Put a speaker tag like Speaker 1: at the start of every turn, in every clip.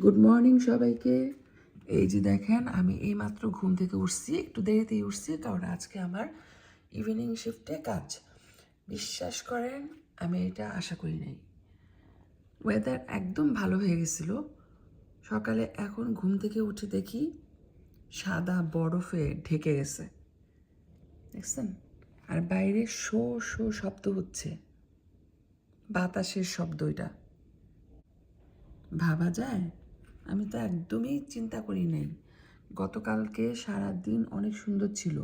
Speaker 1: Good morning সবাইকে। এই যে দেখেন, আমি এইমাত্র ঘুম থেকে উঠছি, একটু দেরিতেই উঠছি কারণ আজকে আমার ইভিনিং শিফটে কাজ। বিশ্বাস করেন, আমি এটা আশা করি নাই। ওয়েদার একদম ভালো হয়ে গেছিল সকালে, এখন ঘুম থেকে উঠে দেখি সাদা বরফে ঢেকে গেছে, দেখছেন? আর বাইরে শো শো শব্দ হচ্ছে, বাতাসের শব্দ। এটা ভাবা যায়? আমি তো একদমই চিন্তা করি নাই। গতকালকে সারা দিন অনেক সুন্দর ছিল,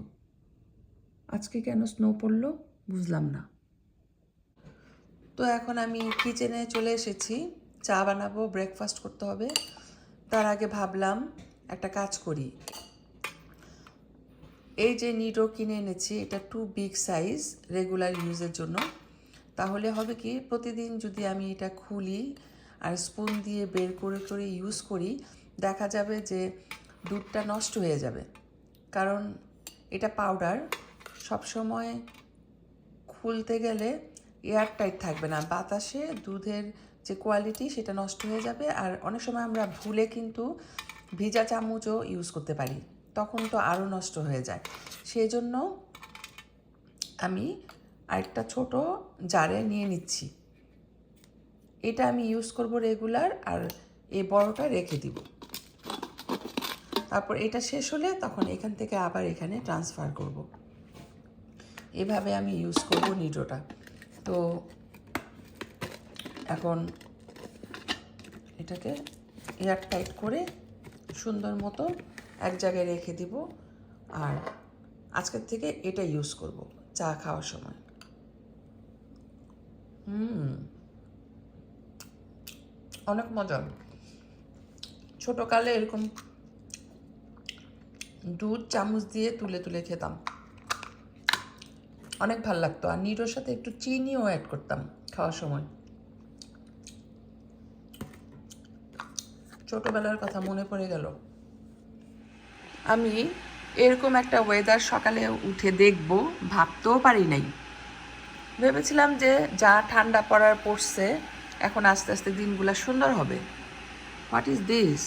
Speaker 1: আজকে কেন স্নো পড়লো বুঝলাম না। তো এখন আমি কিচেনে চলে এসেছি, চা বানাবো, ব্রেকফাস্ট করতে হবে। তার আগে ভাবলাম একটা কাজ করি। এই যে নিডো কিনে এনেছি, এটা 2 বিগ সাইজ রেগুলার ইউজের জন্য। তাহলে হবে কি, প্রতিদিন যদি আমি এটা খুলি আর স্পুন দিয়ে বের করে করে ইউজ করি, দেখা যাবে যে দুধটা নষ্ট হয়ে যাবে। কারণ এটা পাউডার, সবসময় খুলতে গেলে এয়ার টাইট থাকবে না, বাতাসে দুধের যে কোয়ালিটি সেটা নষ্ট হয়ে যাবে। আর অনেক সময় আমরা ভুলে কিন্তু ভিজা চামচও ইউজ করতে পারি, তখন তো আরও নষ্ট হয়ে যায়। সেই জন্য আমি আরেকটা ছোট জারে নিয়ে নিচ্ছি। এটা আমি ইউজ করব রেগুলার, আর এই বড়টা রেখে দিব। তারপর এটা শেষ হলে তখন এখান থেকে আবার এখানে ট্রান্সফার করব। এভাবে আমি ইউজ করব নিডোটা। তো এখন এটাকে এয়ার টাইট করে সুন্দর মতো এক জায়গায় রেখে দিব। আর আজকের থেকে এটা ইউজ করব চা খাওয়ার সময়। অনেক মজা। ছোটোকালে এরকম দুধ চামচ দিয়ে তুলে তুলে খেতাম, অনেক ভালো লাগতো। আর নিডোর সাথে একটু চিনিও অ্যাড করতাম খাওয়ার সময়। ছোটোবেলার কথা মনে পড়ে গেল। আমি এরকম একটা ওয়েদার সকালে উঠে দেখব ভাবতেও পারি নাই। ভেবেছিলাম যে যা ঠান্ডা পড়ার পড়ছে, এখন আস্তে আস্তে দিনগুলো সুন্দর হবে। What is this?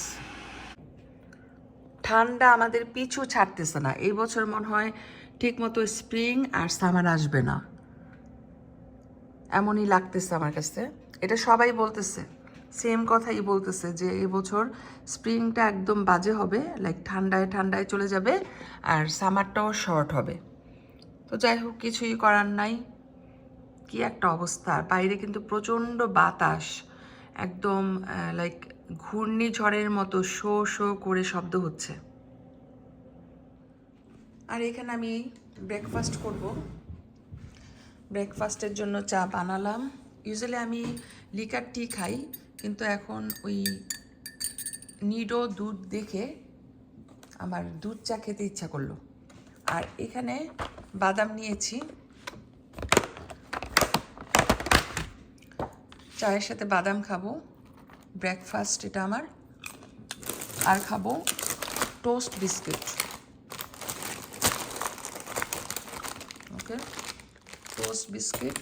Speaker 1: ঠান্ডা আমাদের পিছু ছাড়তেছে না। এই বছর মনে হয় ঠিকমতো স্প্রিং আর সামার আসবে না, এমনই লাগতেছে আমার কাছে। এটা সবাই বলতেছে, সেম কথাই বলতেছে যে এবছর স্প্রিংটা একদম বাজে হবে, লাইক ঠান্ডায় ঠান্ডায় চলে যাবে, আর সামারটাও শর্ট হবে। তো যাই হোক, কিছুই করার নাই। কি একটা অবস্থা! বাইরে কিন্তু প্রচণ্ড বাতাস, একদম লাইক ঘূর্ণিঝড়ের মতো শো শো করে শব্দ হচ্ছে। আর এখানে আমি ব্রেকফাস্ট করব। ব্রেকফাস্টের জন্য চা বানালাম। ইউজুয়ালি আমি লিকার টি খাই, কিন্তু এখন ওই নিডো দুধ দেখে আমার দুধ চা খেতে ইচ্ছা করলো। আর এখানে বাদাম নিয়েছি, চায়ের সাথে বাদাম খাবো। ব্রেকফাস্ট এটা আমার। আর খাবো টোস্ট বিস্কিট। ওকে, টোস্ট বিস্কিট।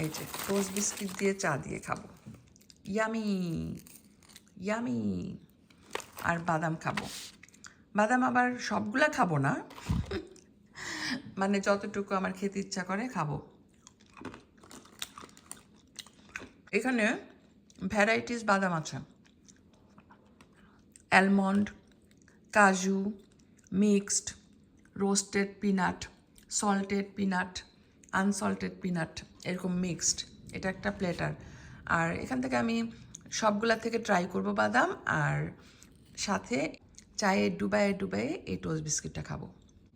Speaker 1: এই যে টোস্ট বিস্কিট দিয়ে চা দিয়ে খাবো, ইয়ামি ইয়ামি। আর বাদাম খাবো। বাদাম আবার সবগুলা খাবো না, মানে যতটুকু আমার খেতে ইচ্ছা করে খাবো। এখানে ভ্যারাইটিস বাদাম আছে, অ্যালমন্ড, কাজু, mixed, roasted peanut, salted peanut, unsalted peanut, এরকম মিক্সড। এটা একটা প্লেটার। আর এখান থেকে আমি সবগুলা থেকে ট্রাই করব বাদাম, আর সাথে চায়ে ডুবায়ে ডুবায়ে এই টোস্ট বিস্কিটটা খাবো।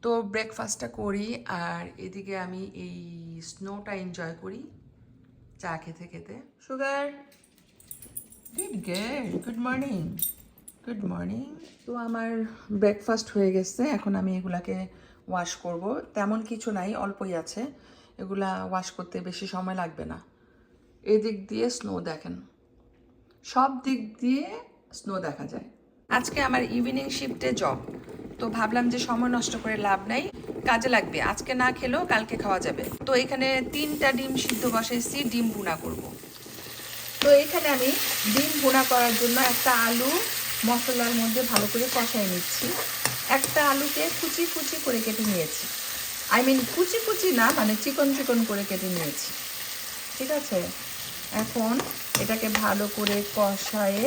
Speaker 1: তো ব্রেকফাস্টটা করি, আর এদিকে আমি এই স্নোটা এনজয় করি চা খেতে খেতে। Sugar, good girl, good morning, good morning. তো আমার ব্রেকফাস্ট হয়ে গেছে, এখন আমি এগুলাকে ওয়াশ করব। তেমন কিছু নাই, অল্পই আছে, এগুলা ওয়াশ করতে বেশি সময় লাগবে না। এদিক দিয়ে স্নো দেখেন, সব দিক দিয়ে স্নো দেখা যায়। আজকে আমার ইভিনিং শিফটে জব, তো ভাবলাম যে সময় নষ্ট করে লাভ নাই, কাজে লাগবে, আজকে না খেলেও কালকে খাওয়া যাবে। তো এখানে 3টা ডিম সিদ্ধ বসাইছি, ডিম ভুনা করব। তো এখানে আমি ডিম ভুনা করার জন্য একটা আলু মশলার মধ্যে ভালো করে কষাই নিচ্ছি। একটা আলুকে কুচি কুচি করে কেটে নিয়েছি, কুচি কুচি না, মানে চিকন চিকন করে কেটে নিয়েছি। ঠিক আছে, এখন এটাকে ভালো করে কষায়ে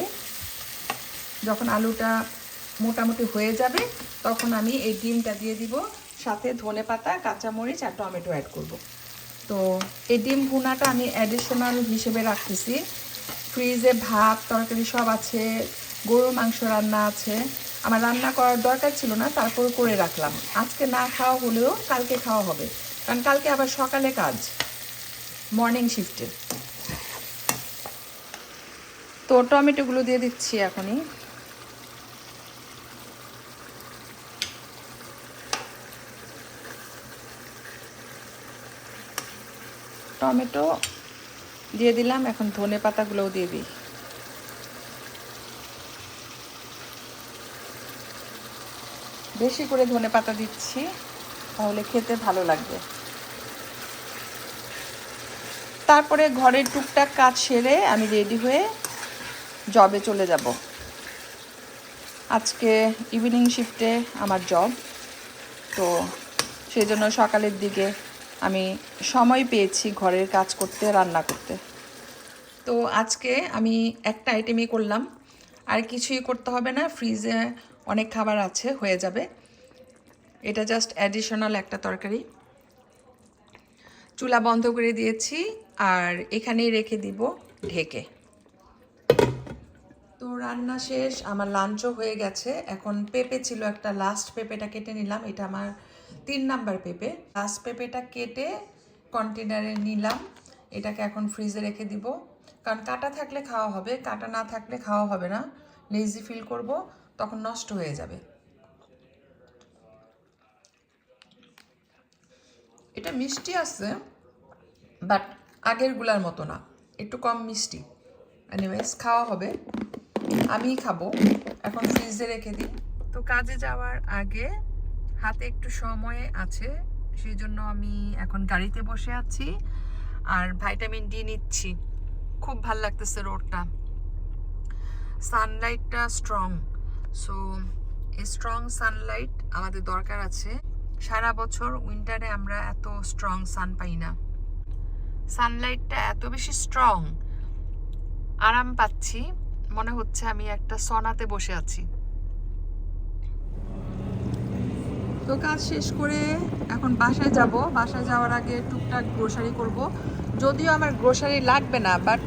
Speaker 1: যখন আলুটা মোটামুটি হয়ে যাবে তখন আমি এই ডিমটা দিয়ে দিব, সাথে ধনেপাতা, কাঁচামরিচ আর টমেটো অ্যাড করব। তো এই ডিম ভুনাটা আমি অ্যাডিশনাল হিসেবে রাখতেছি। ফ্রিজে ভাত তরকারি সব আছে, গরুর মাংস রান্না আছে, আমার রান্না করার দরকার ছিল না, তারপর করে রাখলাম। আজকে না খাওয়া হলেও কালকে খাওয়া হবে, কারণ কালকে আবার সকালে কাজ, মর্নিং শিফটে। তো টমেটোগুলো দিয়ে দিচ্ছি এখনই। টমেটো দিয়ে দিলাম, এখন ধনে পাতাগুলোও দিয়ে দিই। বেশি করে ধনে পাতা দিচ্ছি, তাহলে খেতে ভালো লাগবে। তারপরে ঘরের টুকটাক কাজ সেরে আমি রেডি হয়ে জবে চলে যাব। আজকে ইভিনিং শিফটে আমার জব, তো সেই জন্য সকালের দিকে আমি সময় পেয়েছি ঘরের কাজ করতে, রান্না করতে। তো আজকে আমি একটা আইটেমই করলাম, আর কিছুই করতে হবে না, ফ্রিজে অনেক খাবার আছে, হয়ে যাবে। এটা জাস্ট অ্যাডিশনাল একটা তরকারি। চুলা বন্ধ করে দিয়েছি আর এখানেই রেখে দিব ঢেকে। তো রান্না শেষ, আমার লাঞ্চও হয়ে গেছে। এখন পেঁপে ছিল একটা, লাস্ট পেঁপেটা কেটে নিলাম, এটা আমার 3 নাম্বার পেঁপে। লাস্ট পেঁপেটা কেটে কন্টেনারে নিলাম, এটাকে এখন ফ্রিজে রেখে দিব, কারণ কাটা থাকলে খাওয়া হবে, কাটা না থাকলে খাওয়া হবে না, লেজি ফিল করব, তখন নষ্ট হয়ে যাবে। এটা মিষ্টি আছে, বাট আগেরগুলার মতো না, একটু কম মিষ্টি। এনিওয়েজ খাওয়া হবে, আমিই খাবো। এখন ফ্রিজে রেখে দিই। তো কাজে যাওয়ার আগে হাতে একটু সময় আছে, সেই জন্য আমি এখন গাড়িতে বসে আছি আর ভিটামিন ডি নিচ্ছি। খুব ভাল লাগতেছে রোদটা, সানলাইটটা স্ট্রং। সো এই স্ট্রং সানলাইট আমাদের দরকার আছে। সারা বছর উইন্টারে আমরা এত স্ট্রং সান পাই না, সানলাইটটা এত বেশি স্ট্রং, আরাম পাচ্ছি, মনে হচ্ছে আমি একটা সনাতে বসে আছি। তো কাজ শেষ করে এখন বাসায় যাব। বাসায় যাওয়ার আগে টুকটাক গ্রোসারি করব, যদিও আমার গ্রোসারি লাগবে না, বাট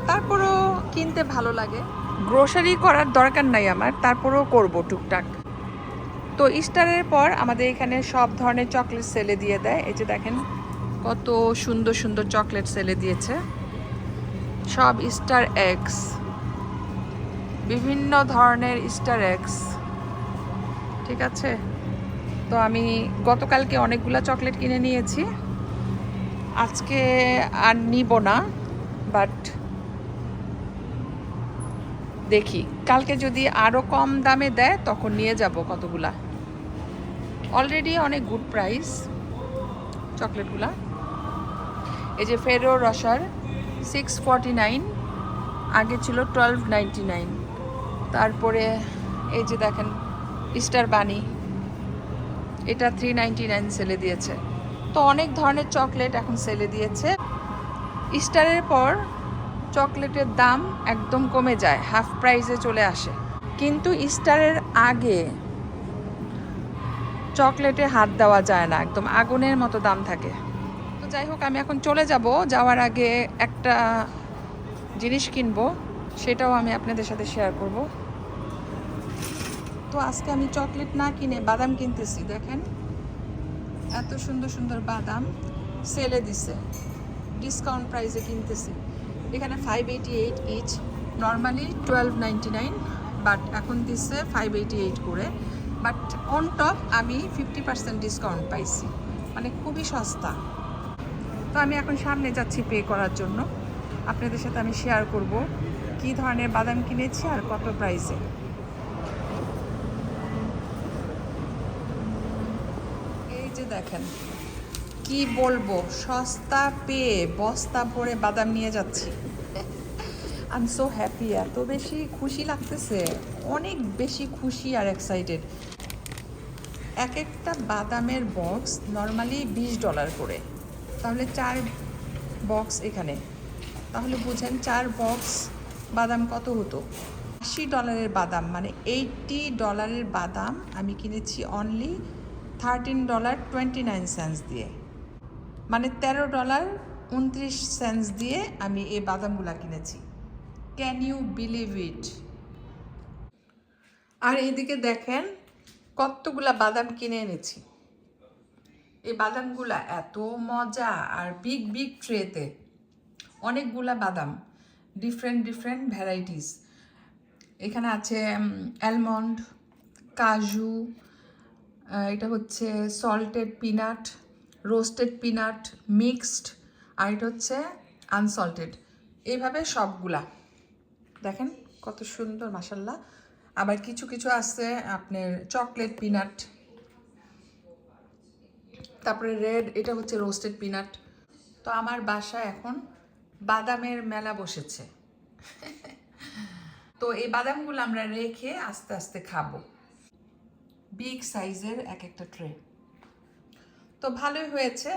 Speaker 1: তারপরও কিনতে ভালো লাগে। গ্রোসারি করার দরকার নাই আমার, তারপরেও করব টুকটাক। তো ইস্টারের পর আমাদের এখানে সব ধরনের চকলেট সেলে দিয়ে দেয়। এই যে দেখেন কত সুন্দর সুন্দর চকলেট সেলে দিয়েছে, সব ইস্টার এগস, বিভিন্ন ধরনের ইস্টার এগস। ঠিক আছে, তো আমি গতকালকে অনেকগুলো চকলেট কিনে নিয়েছি, আজকে আর নিব না, বাট দেখি কালকে যদি আরও কম দামে দেয় তখন নিয়ে যাব কতগুলা। অলরেডি অনেক গুড প্রাইস চকলেটগুলা। এই যে ফেরো রসার 649, আগে ছিল 1299। তারপরে এই যে দেখেন ইস্টার বানি, এটা 399 সেলে দিয়েছে। তো অনেক ধরনের চকলেট এখন সেলে দিয়েছে। ইস্টারের পর চকলেটের দাম একদম কমে যায়, হাফ প্রাইসে চলে আসে, কিন্তু ইস্টারের আগে চকলেটে হাত দেওয়া যায় না, একদম আগুনের মতো দাম থাকে। তো যাই হোক, আমি এখন চলে যাব, যাওয়ার আগে একটা জিনিস কিনবো, সেটাও আমি আপনাদের সাথে শেয়ার করব। তো আজকে আমি চকলেট না কিনে বাদাম কিনতেছি। দেখেন এত সুন্দর সুন্দর বাদাম সেলে দিছে, ডিসকাউন্ট প্রাইসে কিনতেছি। এখানে 588 ইচ, নর্মালি 1299, বাট এখন দিচ্ছে 588 করে। বাট অন টপ আমি 50% ডিসকাউন্ট পাইছি, মানে খুবই সস্তা। তো আমি এখন সামনে যাচ্ছি পে করার জন্য, আপনাদের সাথে আমি শেয়ার করব কী ধরনের বাদাম কিনেছি আর কত প্রাইসে। দেখেন, কি বলবো, সস্তা পেয়ে বস্তা ভরে বাদাম নিয়ে যাচ্ছি। আই এম সো হ্যাপি, এত বেশি খুশি লাগতেছে, অনেক বেশি খুশি আর এক্সাইটেড। এক একটা বাদামের বক্স নর্মালি $20 করে, তাহলে 4 বক্স এখানে, তাহলে বুঝেন 4 বক্স বাদাম কত হতো। $80 বাদাম, মানে $80 বাদাম আমি কিনেছি অনলি $13.29 দিয়ে, মানে $13.29 দিয়ে আমি এই বাদামগুলা কিনেছি। Can you believe it? আর এইদিকে দেখেন কতগুলা বাদাম কিনে এনেছি। এই বাদামগুলা এত মজা, আর বিগ বিগ ট্রেতে অনেকগুলা বাদাম, ডিফারেন্ট ডিফারেন্ট ভ্যারাইটিস। এখানে আছে অ্যালমন্ড, কাজু, এটা হচ্ছে salted peanut, roasted peanut, mixed, আর এটা হচ্ছে আনসল্টেড। এইভাবে সবগুলা দেখেন কত সুন্দর মাশাল্লাহ। আবার কিছু কিছু আছে আপনার চকলেট পিনাট, তারপরে রেড, এটা হচ্ছে রোস্টেড পিনাট। তো আমার বাসায় এখন বাদামের মেলা বসেছে। তো এই বাদামগুলো আমরা রেখে আস্তে আস্তে খাবো। বিগ সাইজের এক একটা ট্রে। তো ভালোই হয়েছে,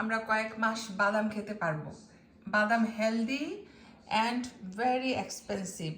Speaker 1: আমরা কয়েক মাস বাদাম খেতে পারবো। বাদাম হেলদি অ্যান্ড ভেরি এক্সপেন্সিভ।